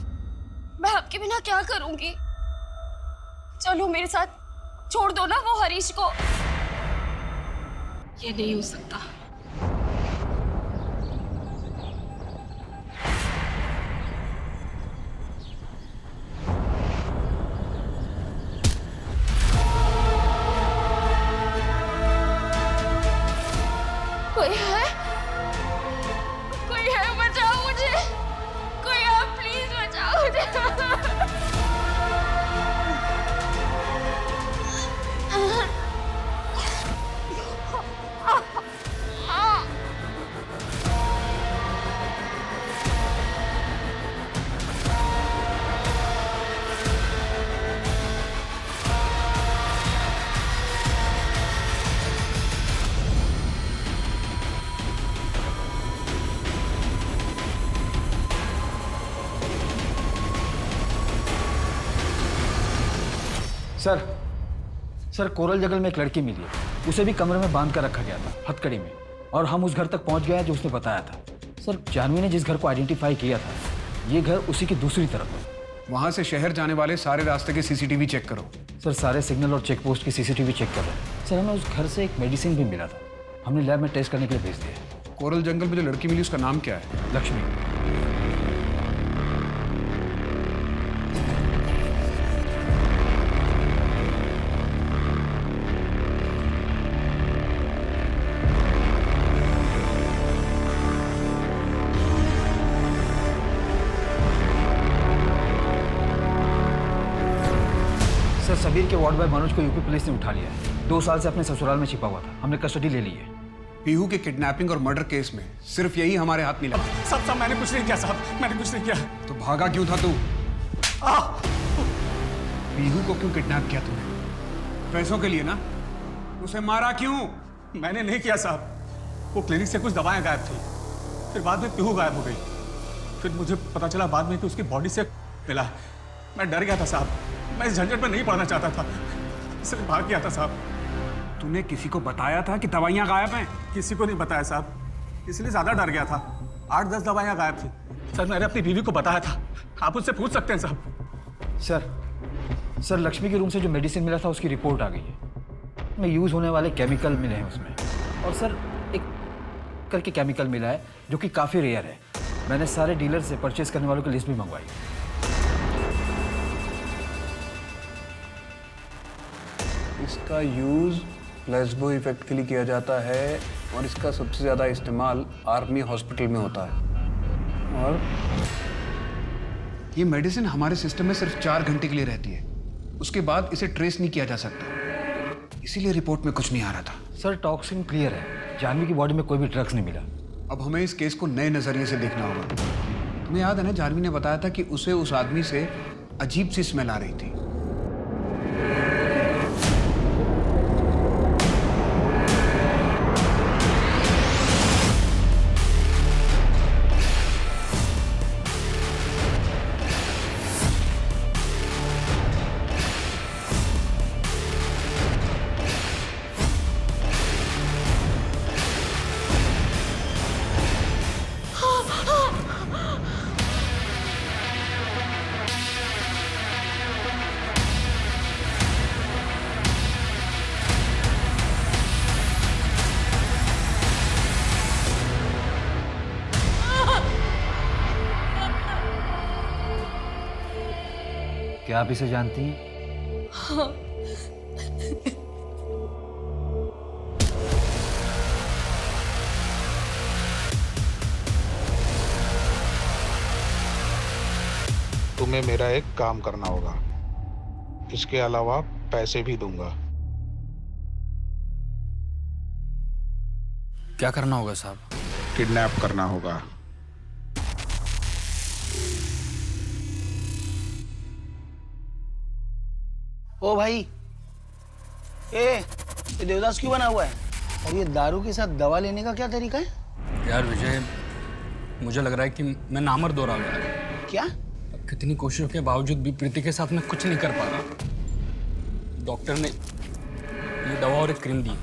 Speaker 7: मैं आपके बिना क्या करूंगी? चलो मेरे साथ, छोड़ दो ना वो हरीश को।
Speaker 10: ये नहीं हो सकता।
Speaker 7: कोई है? कोई है? बचाओ मुझे। कोई आप प्लीज बचाओ मुझे।
Speaker 1: सर कोरल जंगल में एक लड़की मिली है। उसे भी कमरे में बांध कर रखा गया था, हथकड़ी में। और हम उस घर तक पहुंच गए हैं जो उसने बताया था। सर जानवी ने जिस घर को आइडेंटिफाई किया था, ये घर उसी की दूसरी तरफ है।
Speaker 3: वहां से शहर जाने वाले सारे रास्ते के सीसीटीवी चेक करो।
Speaker 1: सर सारे सिग्नल और चेक पोस्ट की सीसीटीवी चेक कर रहे हैं। सर हमें उस घर से एक मेडिसिन भी मिला था, हमने लैब में टेस्ट करने के लिए भेज दिया।
Speaker 3: कोरल जंगल में जो लड़की मिली उसका नाम क्या है?
Speaker 1: लक्ष्मी। सर सबीर के वार्ड बॉय मनोज को यूपी पुलिस ने उठा लिया है। 2 साल से अपने ससुराल में छिपा हुआ था, हमने कस्टडी ले ली है।
Speaker 3: पीहू के किडनैपिंग और मर्डर केस में सिर्फ यही हमारे हाथ नहीं लगा।
Speaker 9: सब मैंने कुछ नहीं किया साहब, मैंने कुछ नहीं किया।
Speaker 3: तो भागा क्यों था तू? पीहू को क्यों किडनैप किया तूने? पैसों के लिए ना? उसे मारा क्यों?
Speaker 9: मैंने नहीं किया साहब, वो क्लिनिक से कुछ दवाएं गायब थी, फिर बाद में पीहू गायब हो गई। फिर मुझे पता चला बाद में कि उसकी बॉडी से मिला। मैं डर गया था साहब, मैं इस झंझट में नहीं पड़ना चाहता था, इसलिए भाग गया था साहब।
Speaker 3: तूने किसी को बताया था कि दवाइयां गायब हैं?
Speaker 9: किसी को नहीं बताया साहब, इसलिए ज्यादा डर गया था। 8-10 दवाइयां गायब थी सर, मैंने अपनी बीवी को बताया था, आप उससे पूछ सकते हैं साहब।
Speaker 1: सर लक्ष्मी के रूम से जो मेडिसिन मिला था उसकी रिपोर्ट आ गई है। में यूज होने वाले केमिकल मिले हैं उसमें। और सर एक करके केमिकल मिला है जो कि काफी रेयर है। मैंने सारे डीलर से परचेज करने वालों की लिस्ट भी मंगवाई।
Speaker 3: इसका यूज प्लेसबो इफेक्ट के लिए किया जाता है और इसका सबसे ज़्यादा इस्तेमाल आर्मी हॉस्पिटल में होता है। और ये मेडिसिन हमारे सिस्टम में सिर्फ 4 घंटे के लिए रहती है, उसके बाद इसे ट्रेस नहीं किया जा सकता, इसीलिए रिपोर्ट में कुछ नहीं आ रहा था।
Speaker 1: सर टॉक्सिन क्लियर है, जानवी की बॉडी में कोई भी ड्रग्स नहीं मिला।
Speaker 3: अब हमें इस केस को नए नज़रिए से देखना होगा। तुम्हें याद है ना, जानवी ने बताया था कि उसे उस आदमी से अजीब सी स्मेल आ रही थी।
Speaker 1: क्या आप इसे जानती हैं?
Speaker 7: हाँ।
Speaker 13: तुम्हें मेरा एक काम करना होगा, इसके अलावा पैसे भी दूंगा।
Speaker 6: क्या करना होगा साहब?
Speaker 13: किडनैप करना होगा।
Speaker 14: ओ भाई, ये देवदास क्यों बना हुआ है? और ये दारू के साथ दवा लेने का क्या तरीका है?
Speaker 6: यार विजय, मुझे लग रहा है कि मैं नामर्द हो रहा हूँ यार।
Speaker 14: क्या?
Speaker 6: कितनी कोशिशों के बावजूद भी प्रीति के साथ मैं कुछ नहीं कर पा रहा। डॉक्टर ने ये दवा और एक क्रीम दी,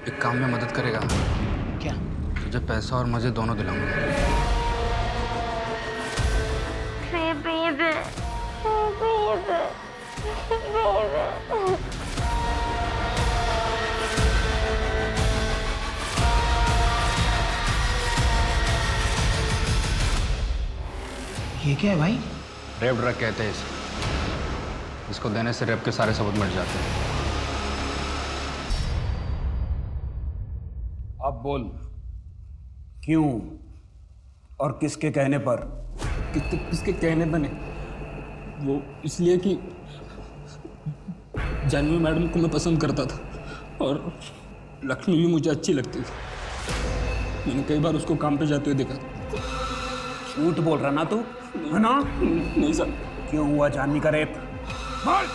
Speaker 6: एक काम में मदद करेगा।
Speaker 14: क्या?
Speaker 6: मुझे पैसा और मजे दोनों दिलाऊंगा।
Speaker 14: ये क्या है भाई?
Speaker 6: रेप ड्रग कहते हैं इसे। इसको देने से रेप के सारे सबूत मिट जाते हैं।
Speaker 3: अब बोल, क्यों और किसके कहने पर?
Speaker 6: किसके कहने पर नहीं, वो इसलिए कि जानवी मैडम को मैं पसंद करता था और लक्ष्मी भी मुझे अच्छी लगती थी। मैंने कई बार उसको काम पे जाते हुए देखा।
Speaker 3: झूठ बोल रहा ना तू, है ना?
Speaker 6: नहीं सर।
Speaker 3: क्यों हुआ जानवी का रेप? बोल।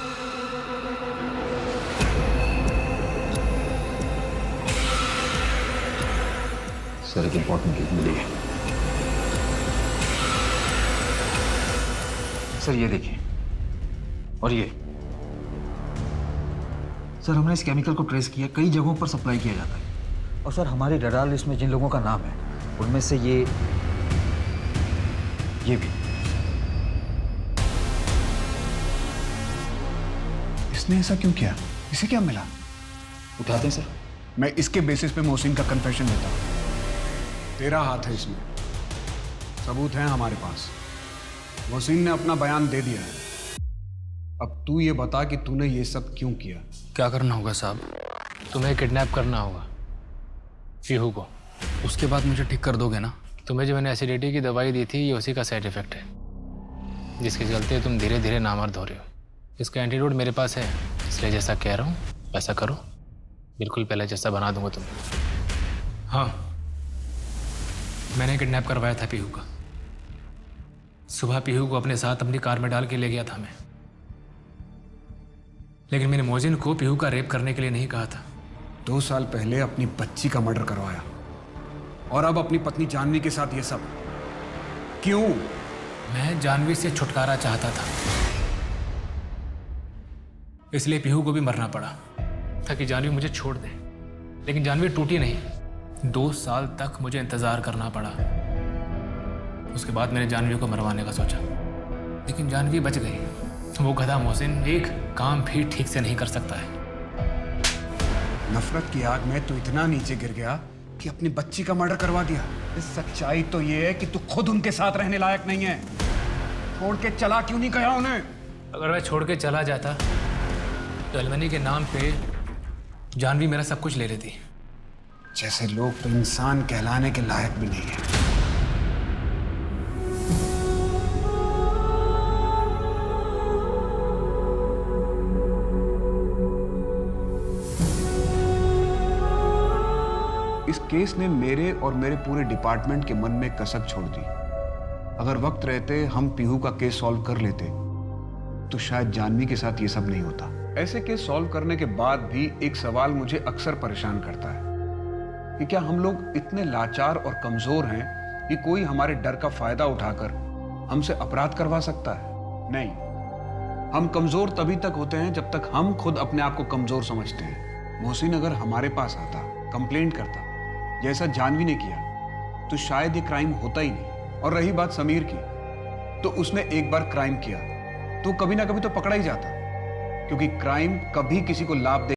Speaker 1: सर एक इंपॉर्टेंट केस मिली है। सर ये देखिए, और ये सर हमने इस केमिकल को ट्रेस किया, कई जगहों पर सप्लाई किया जाता है। और सर हमारी रडार लिस्ट में जिन लोगों का नाम है उनमें से ये भी।
Speaker 3: इसने ऐसा क्यों किया? इसे क्या मिला?
Speaker 1: उठाते हैं सर।
Speaker 3: मैं इसके बेसिस पे मोहसिन का कन्फेशन देता हूँ। तेरा हाथ है इसमें, सबूत हैं हमारे पास। मोहसिन ने अपना बयान दे दिया है। अब तू ये बता कि तूने ये सब क्यों किया?
Speaker 6: क्या करना होगा साहब?
Speaker 5: तुम्हें किडनैप करना होगा पीहू को।
Speaker 6: उसके बाद मुझे ठीक कर दोगे ना?
Speaker 5: तुम्हें जो मैंने एसिडिटी की दवाई दी थी, ये उसी का साइड इफेक्ट है, जिसके चलते तुम धीरे धीरे नामर्द हो रहे हो। इसका एंटीडोट मेरे पास है, इसलिए जैसा कह रहा हूँ वैसा करो, बिल्कुल पहले जैसा बना दूंगा तुम्हें।
Speaker 6: हाँ, मैंने किडनैप करवाया था पीहू का। सुबह पीहू को अपने साथ अपनी कार में डाल के ले गया था मैं, लेकिन मैंने मोहसिन को पीहू का रेप करने के लिए नहीं कहा था।
Speaker 3: 2 साल पहले अपनी बच्ची का मर्डर करवाया और अब अपनी पत्नी जानवी के साथ ये सब क्यों?
Speaker 6: मैं जानवी से छुटकारा चाहता था, इसलिए पीहू को भी मरना पड़ा ताकि जानवी मुझे छोड़ दे। लेकिन जानवी टूटी नहीं। 2 साल तक मुझे इंतजार करना पड़ा। उसके बाद मैंने जानवी को मरवाने का सोचा, लेकिन जानवी बच गई। वो गधा मोहसिन एक काम भी ठीक से नहीं कर सकता है।
Speaker 3: नफरत की आग में तू इतना नीचे गिर गया कि अपनी बच्ची का मर्डर करवा दिया। इस सच्चाई तो ये है कि तू खुद उनके साथ रहने लायक नहीं है। छोड़ के चला क्यों नहीं गया उन्हें?
Speaker 5: अगर मैं छोड़ के चला जाता तो एलमनी के नाम पे जानवी मेरा सब कुछ ले रही थी।
Speaker 3: जैसे लोग तो इंसान कहलाने के लायक भी नहीं है। इस केस ने मेरे और मेरे पूरे डिपार्टमेंट के मन में कसक छोड़ दी। अगर वक्त रहते हम पीहू का केस सॉल्व कर लेते तो शायद जानवी के साथ ये सब नहीं होता। ऐसे केस सॉल्व करने के बाद भी एक सवाल मुझे अक्सर परेशान करता है कि क्या हम लोग इतने लाचार और कमजोर हैं कि कोई हमारे डर का फायदा उठाकर हमसे अपराध करवा सकता है? नहीं, हम कमजोर तभी तक होते हैं जब तक हम खुद अपने आप को कमजोर समझते हैं। मोहसिन अगर हमारे पास आता, कंप्लेंट करता जैसा जानवी ने किया तो शायद ये क्राइम होता ही नहीं। और रही बात समीर की, तो उसने एक बार क्राइम किया तो कभी ना कभी तो पकड़ा ही जाता, क्योंकि क्राइम कभी किसी को लाभ दे